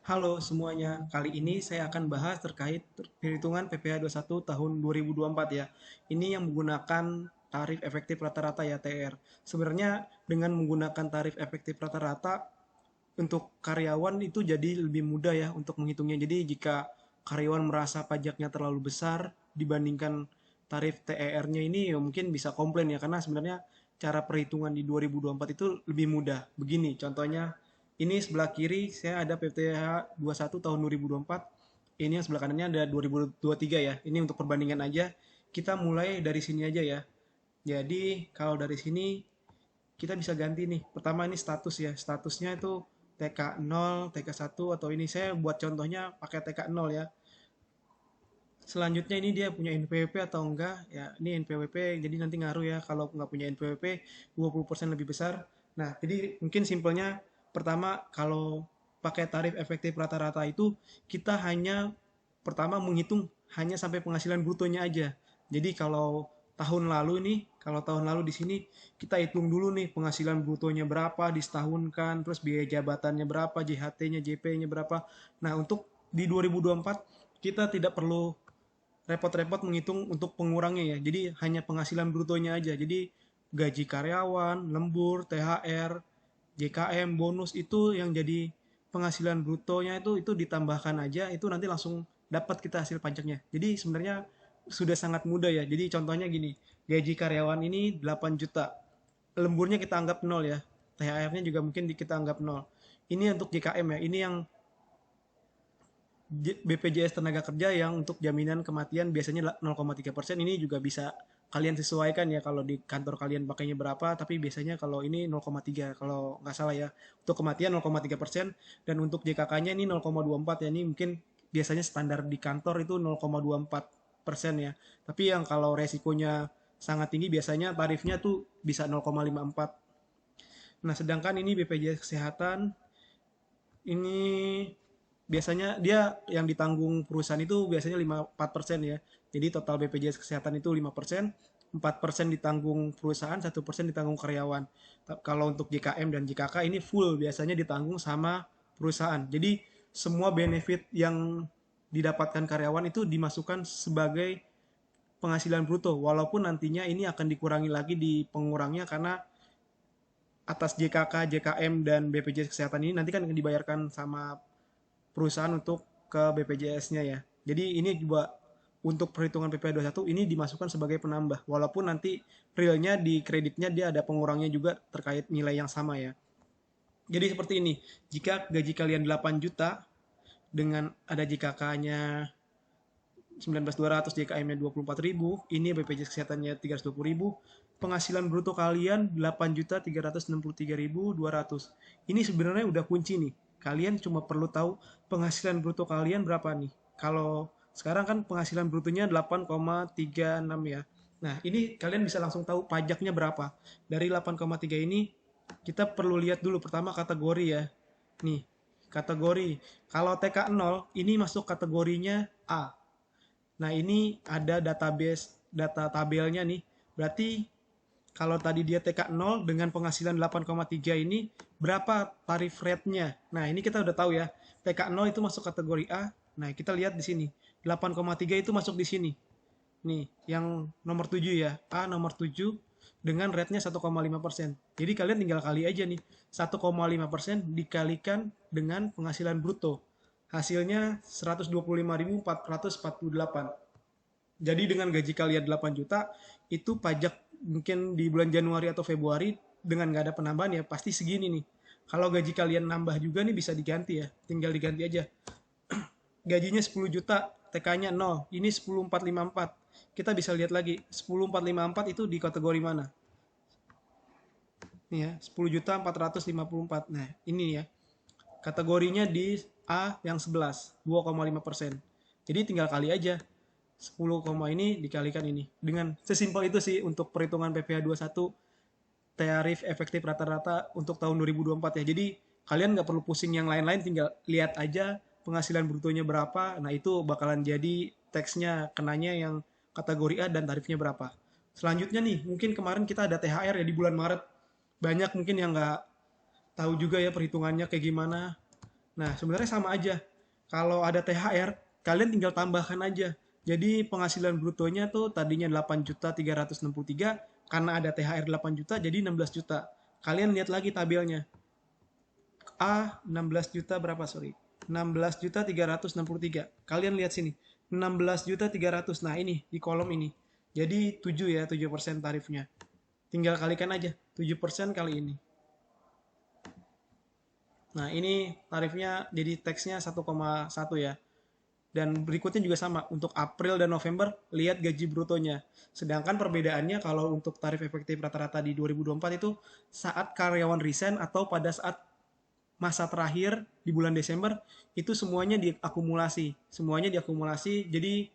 Halo semuanya, kali ini saya akan bahas terkait perhitungan PPh 21 tahun 2024 ya. Ini yang menggunakan tarif efektif rata-rata ya TR. Sebenarnya dengan menggunakan tarif efektif rata-rata untuk karyawan itu jadi lebih mudah ya untuk menghitungnya. Jadi jika karyawan merasa pajaknya terlalu besar dibandingkan tarif TER-nya ini ya mungkin bisa komplain ya karena sebenarnya cara perhitungan di 2024 itu lebih mudah. Begini contohnya, ini sebelah kiri saya ada PPh 21 tahun 2024. Ini yang sebelah kanannya ada 2023 ya. Ini untuk perbandingan aja. Kita mulai dari sini aja ya. Jadi kalau dari sini kita bisa ganti nih. Pertama ini status ya. Statusnya itu TK0, TK1 atau ini saya buat contohnya pakai TK0 ya. Selanjutnya ini dia punya NPWP atau enggak. Ya, ini NPWP jadi nanti ngaruh ya kalau nggak punya NPWP 20% lebih besar. Nah, jadi mungkin simpelnya pertama kalau pakai tarif efektif rata-rata itu kita hanya pertama menghitung hanya sampai penghasilan brutonya aja. Jadi kalau tahun lalu di sini kita hitung dulu nih penghasilan brutonya berapa di setahunkan, terus biaya jabatannya berapa, JHT-nya, JP-nya berapa. Nah, untuk di 2024 kita tidak perlu repot-repot menghitung untuk pengurangnya ya. Jadi hanya penghasilan brutonya aja. Jadi gaji karyawan, lembur, THR, JKM, bonus itu yang jadi penghasilan brutonya itu ditambahkan aja itu nanti langsung dapat kita hasil pajaknya. Jadi sebenarnya sudah sangat mudah ya. Jadi contohnya gini, gaji karyawan ini 8 juta. Lemburnya kita anggap nol ya. THR-nya juga mungkin kita anggap nol. Ini untuk JKM ya. Ini yang BPJS Tenaga Kerja yang untuk jaminan kematian biasanya 0,3%. Ini juga bisa kalian sesuaikan ya kalau di kantor kalian pakainya berapa, tapi biasanya kalau ini 0,3 kalau nggak salah ya. Untuk kematian 0,3% dan untuk JKK-nya ini 0,24 ya. Ini mungkin biasanya standar di kantor itu 0,24% ya. Tapi yang kalau resikonya sangat tinggi biasanya tarifnya tuh bisa 0,54. Nah, sedangkan ini BPJS Kesehatan ini biasanya dia yang ditanggung perusahaan itu biasanya 4% ya. Jadi total BPJS Kesehatan itu 5%, 4% ditanggung perusahaan, 1% ditanggung karyawan. Kalau untuk JKM dan JKK ini full biasanya ditanggung sama perusahaan. Jadi semua benefit yang didapatkan karyawan itu dimasukkan sebagai penghasilan bruto, walaupun nantinya ini akan dikurangi lagi di pengurangnya karena atas JKK, JKM, dan BPJS Kesehatan ini nanti kan akan dibayarkan sama perusahaan untuk ke BPJS-nya ya. Jadi ini juga untuk perhitungan PPh 21 ini dimasukkan sebagai penambah. Walaupun nanti realnya di kreditnya dia ada pengurangnya juga terkait nilai yang sama ya. Jadi seperti ini. Jika gaji kalian 8 juta dengan ada JKK-nya 19.200, JKM-nya 24.000, ini BPJS Kesehatannya 320.000, penghasilan bruto kalian 8.363.200. Ini sebenarnya udah kunci nih. Kalian cuma perlu tahu penghasilan bruto kalian berapa nih. Kalau sekarang kan penghasilan brutonya 8,36 ya. Nah, ini kalian bisa langsung tahu pajaknya berapa. Dari 8,3 ini kita perlu lihat dulu pertama kategori ya. Nih, kategori. Kalau TK0 ini masuk kategorinya A. Nah, ini ada database data tabelnya nih. Berarti kalau tadi dia TK0 dengan penghasilan 8,3 ini berapa tarif rate-nya? Nah, ini kita udah tahu ya. TK0 itu masuk kategori A. Nah, kita lihat di sini. 8,3 itu masuk di sini. Nih, yang nomor 7 ya. A nomor 7 dengan rate-nya 1,5%. Jadi kalian tinggal kali aja nih. 1,5% dikalikan dengan penghasilan bruto. Hasilnya 125.448. Jadi dengan gaji kalian 8 juta, itu pajak mungkin di bulan Januari atau Februari dengan nggak ada penambahan ya pasti segini nih. Kalau gaji kalian nambah juga nih bisa diganti ya, tinggal diganti aja. Gajinya 10 juta, TK-nya 0, ini 10.454. Kita bisa lihat lagi, 10.454 itu di kategori mana? Nih ya, 10.454. Nah, ini ya. Kategorinya di A yang 11, 2,5%. Jadi tinggal kali aja. 10, ini dikalikan ini. Dengan sesimpel itu sih untuk perhitungan PPh 21 tarif efektif rata-rata untuk tahun 2024 ya. Jadi kalian nggak perlu pusing yang lain-lain, tinggal lihat aja penghasilan brutonya berapa. Nah, itu bakalan jadi teksnya kenanya yang kategori A dan tarifnya berapa. Selanjutnya nih, mungkin kemarin kita ada THR ya di bulan Maret. Banyak mungkin yang nggak tahu juga ya perhitungannya kayak gimana. Nah, sebenarnya sama aja. Kalau ada THR, kalian tinggal tambahkan aja. Jadi penghasilan brutonya tuh tadinya 8.363, karena ada THR 8 juta jadi 16 juta. Kalian lihat lagi tabelnya. 16 juta berapa, sorry. 16 juta 363. Kalian lihat sini. 16 juta 300. Nah, ini di kolom ini. Jadi 7 ya, 7% tarifnya. Tinggal kalikan aja. 7% kali ini. Nah, ini tarifnya jadi teksnya 1,1 ya. Dan berikutnya juga sama, untuk April dan November, lihat gaji brutonya. Sedangkan perbedaannya kalau untuk tarif efektif rata-rata di 2024 itu saat karyawan resign atau pada saat masa terakhir di bulan Desember, itu semuanya diakumulasi. Semuanya diakumulasi, jadi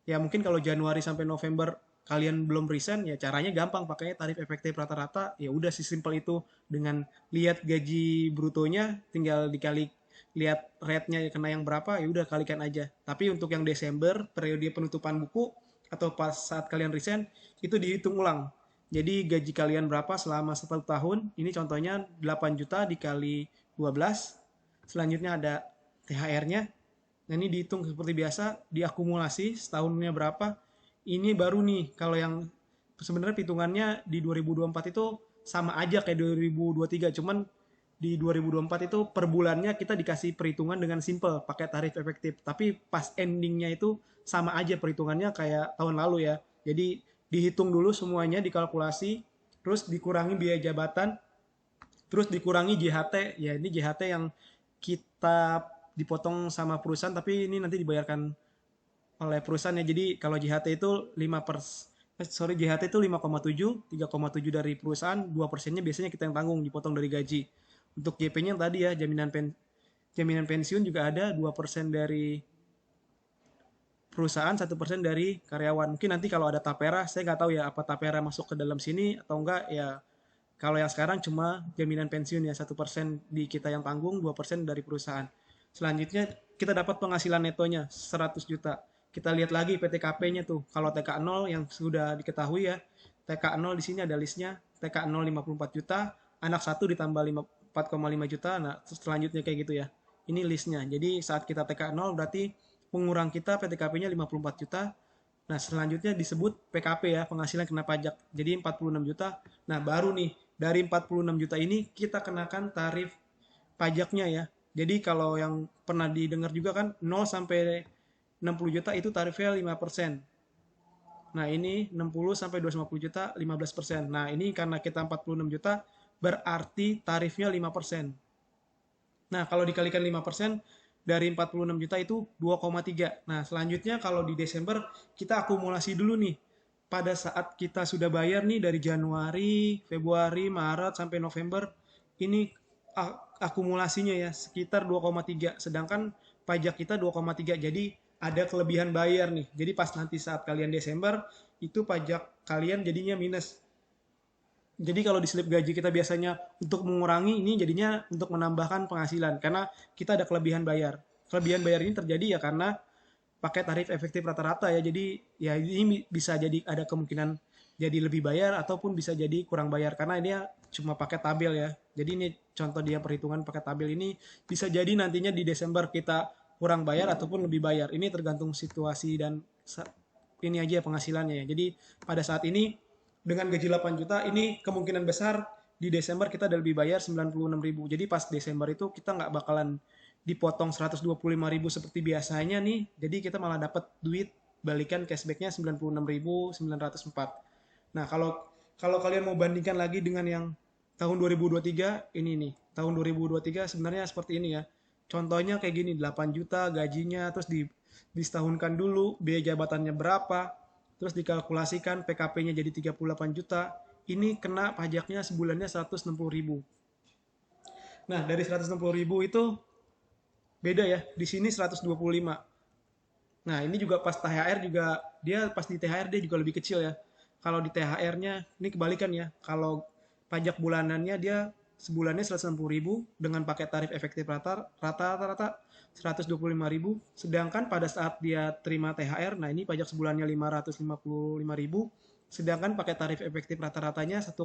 ya mungkin kalau Januari sampai November kalian belum resign, ya caranya gampang, pakainya tarif efektif rata-rata, ya udah simpel itu. Dengan lihat gaji brutonya, tinggal dikali lihat rate-nya kena yang berapa, ya udah kalikan aja. Tapi untuk yang Desember, periode penutupan buku atau pas saat kalian resign, itu dihitung ulang. Jadi gaji kalian berapa selama 1 tahun, ini contohnya 8 juta dikali 12. Selanjutnya ada THR-nya. Nah, ini dihitung seperti biasa, diakumulasi setahunnya berapa. Ini baru nih, kalau yang sebenarnya hitungannya di 2024 itu sama aja kayak 2023, cuman di 2024 itu per bulannya kita dikasih perhitungan dengan simple, pakai tarif efektif. Tapi pas endingnya itu sama aja perhitungannya kayak tahun lalu ya. Jadi dihitung dulu semuanya, dikalkulasi, terus dikurangi biaya jabatan, terus dikurangi JHT. Ya, ini JHT yang kita dipotong sama perusahaan, tapi ini nanti dibayarkan oleh perusahaan ya. Jadi kalau JHT itu 5%, 3,7 dari perusahaan, 2%-nya biasanya kita yang tanggung, dipotong dari gaji. Untuk JP-nya tadi ya, jaminan pensiun juga ada 2% dari perusahaan, 1% dari karyawan. Mungkin nanti kalau ada tapera, saya nggak tahu ya apa tapera masuk ke dalam sini atau enggak ya. Kalau yang sekarang cuma jaminan pensiun ya, 1% di kita yang tanggung, 2% dari perusahaan. Selanjutnya kita dapat penghasilan netonya 100 juta. Kita lihat lagi PTKP-nya tuh. Kalau TK0 yang sudah diketahui ya, TK0 di sini ada listnya. TK0 54 juta, anak 1 ditambah 4,5 juta. Nah, selanjutnya kayak gitu ya. Ini listnya. Jadi saat kita TK0 berarti pengurang kita PTKP-nya 54 juta. Nah, selanjutnya disebut PKP ya, penghasilan kena pajak. Jadi 46 juta. Nah, baru nih, dari 46 juta ini kita kenakan tarif pajaknya ya. Jadi kalau yang pernah didengar juga kan 0 sampai 60 juta itu tarifnya 5%. Nah, ini 60 sampai 250 juta 15%. Nah, ini karena kita 46 juta berarti tarifnya 5%. Nah, kalau dikalikan 5% dari 46 juta itu 2,3. Nah, selanjutnya kalau di Desember kita akumulasi dulu nih. Pada saat kita sudah bayar nih dari Januari, Februari, Maret sampai November, ini akumulasinya ya sekitar 2,3. Sedangkan pajak kita 2,3. Jadi ada kelebihan bayar nih. Jadi pas nanti saat kalian Desember, itu pajak kalian jadinya minus. Jadi kalau di slip gaji kita biasanya untuk mengurangi, ini jadinya untuk menambahkan penghasilan karena kita ada kelebihan bayar. Kelebihan bayar ini terjadi ya karena pakai tarif efektif rata-rata ya. Jadi ya ini bisa jadi ada kemungkinan jadi lebih bayar ataupun bisa jadi kurang bayar karena ini cuma pakai tabel ya. Jadi ini contoh dia perhitungan pakai tabel ini, bisa jadi nantinya di Desember kita kurang bayar ataupun lebih bayar. Ini tergantung situasi dan ini aja penghasilannya ya. Jadi pada saat ini dengan gaji 8 juta ini kemungkinan besar di Desember kita ada lebih bayar 96.000. Jadi pas Desember itu kita nggak bakalan dipotong 125.000 seperti biasanya nih. Jadi kita malah dapat duit balikan cashbacknya 96.904. Nah, kalau kalau kalian mau bandingkan lagi dengan yang tahun 2023 ini nih. Tahun 2023 sebenarnya seperti ini ya. Contohnya kayak gini, 8 juta gajinya, terus disetahunkan dulu, biaya jabatannya berapa, terus dikalkulasikan PKP-nya jadi 38 juta, ini kena pajaknya sebulannya 160.000. Nah, dari 160.000 itu beda ya, di sini 125. Nah, ini juga pas THR juga, dia pas di THR dia juga lebih kecil ya. Kalau di THR-nya, ini kebalikan ya. Kalau pajak bulanannya dia sebulannya 160.000 dengan pakai tarif efektif rata-rata 125.000. Sedangkan pada saat dia terima THR, nah ini pajak sebulannya 555.000. Sedangkan pakai tarif efektif rata-ratanya 1,1.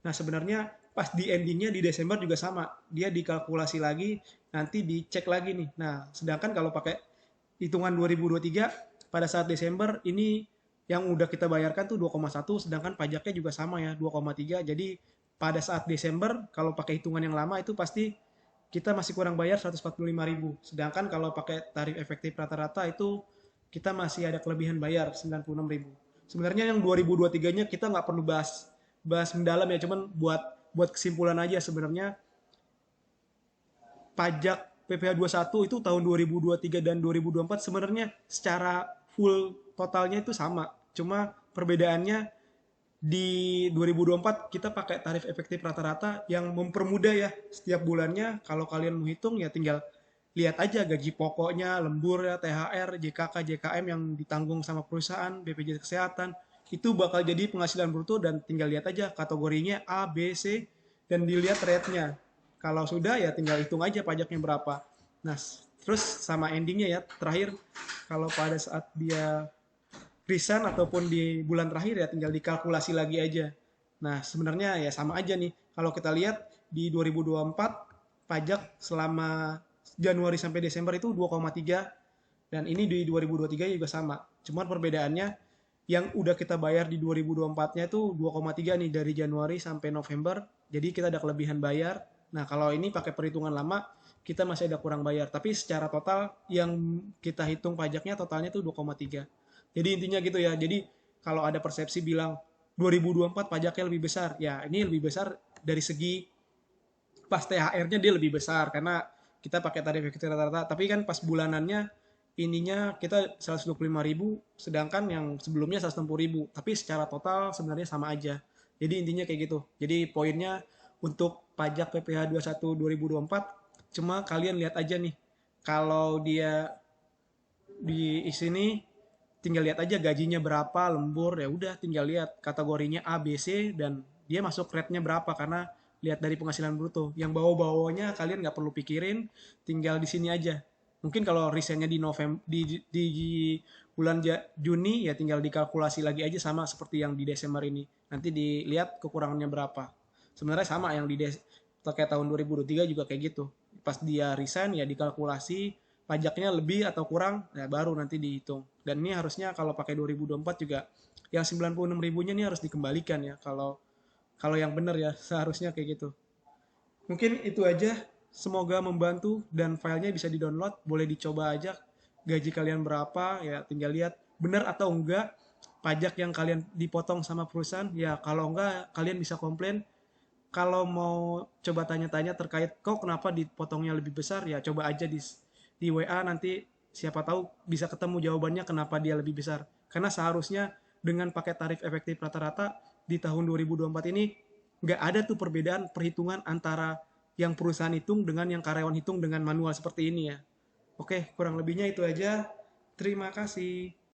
Nah, sebenarnya pas di endingnya di Desember juga sama. Dia dikalkulasi lagi, nanti dicek lagi nih. Nah, sedangkan kalau pakai hitungan 2023 pada saat Desember ini yang udah kita bayarkan tuh 2,1, sedangkan pajaknya juga sama ya 2,3. Jadi pada saat Desember kalau pakai hitungan yang lama itu pasti kita masih kurang bayar 145.000. Sedangkan kalau pakai tarif efektif rata-rata itu kita masih ada kelebihan bayar 96.000. Sebenarnya yang 2023-nya kita nggak perlu bahas bahas mendalam ya, cuman buat buat kesimpulan aja sebenarnya pajak PPh 21 itu tahun 2023 dan 2024 sebenarnya secara full totalnya itu sama. Cuma perbedaannya di 2024 kita pakai tarif efektif rata-rata yang mempermudah ya setiap bulannya. Kalau kalian mau hitung ya tinggal lihat aja gaji pokoknya, lembur ya, THR, JKK, JKM yang ditanggung sama perusahaan, BPJS Kesehatan, itu bakal jadi penghasilan bruto dan tinggal lihat aja kategorinya A, B, C, dan dilihat rate-nya. Kalau sudah ya tinggal hitung aja pajaknya berapa. Nah, terus sama endingnya ya, terakhir kalau pada saat dia resign ataupun di bulan terakhir ya tinggal dikalkulasi lagi aja. Nah, sebenarnya ya sama aja nih. Kalau kita lihat di 2024 pajak selama Januari sampai Desember itu 2,3 dan ini di 2023 juga sama. Cuman perbedaannya yang udah kita bayar di 2024-nya itu 2,3 nih dari Januari sampai November. Jadi kita ada kelebihan bayar. Nah, kalau ini pakai perhitungan lama kita masih ada kurang bayar. Tapi secara total yang kita hitung pajaknya totalnya itu 2,3. Jadi intinya gitu ya. Jadi kalau ada persepsi bilang 2024 pajaknya lebih besar, ya ini lebih besar dari segi pas THR-nya dia lebih besar karena kita pakai tarif efektif rata-rata. Tapi kan pas bulanannya ininya kita 125.000 sedangkan yang sebelumnya 160.000. Tapi secara total sebenarnya sama aja. Jadi intinya kayak gitu. Jadi poinnya untuk pajak PPh 21 2024 cuma kalian lihat aja nih. Kalau dia di sini tinggal lihat aja gajinya berapa, lembur, ya udah tinggal lihat kategorinya A, B, C dan dia masuk rate-nya berapa karena lihat dari penghasilan bruto. Yang bawa-bawanya kalian nggak perlu pikirin, tinggal di sini aja. Mungkin kalau resignnya di November di bulan Juni ya tinggal dikalkulasi lagi aja sama seperti yang di Desember ini. Nanti dilihat kekurangannya berapa. Sebenarnya sama yang di terkait tahun 2023 juga kayak gitu. Pas dia resign ya dikalkulasi pajaknya lebih atau kurang, ya baru nanti dihitung. Dan ini harusnya kalau pakai 2024 juga yang 96 ribunya ini harus dikembalikan ya kalau kalau yang benar ya seharusnya kayak gitu. Mungkin itu aja. Semoga membantu dan filenya bisa di-download, boleh dicoba aja gaji kalian berapa ya tinggal lihat benar atau enggak pajak yang kalian dipotong sama perusahaan ya kalau enggak kalian bisa komplain. Kalau mau coba tanya-tanya terkait kok kenapa dipotongnya lebih besar ya coba aja di WA nanti siapa tahu bisa ketemu jawabannya kenapa dia lebih besar. Karena seharusnya dengan pakai tarif efektif rata-rata di tahun 2024 ini nggak ada tuh perbedaan perhitungan antara yang perusahaan hitung dengan yang karyawan hitung dengan manual seperti ini ya. Oke, kurang lebihnya itu aja. Terima kasih.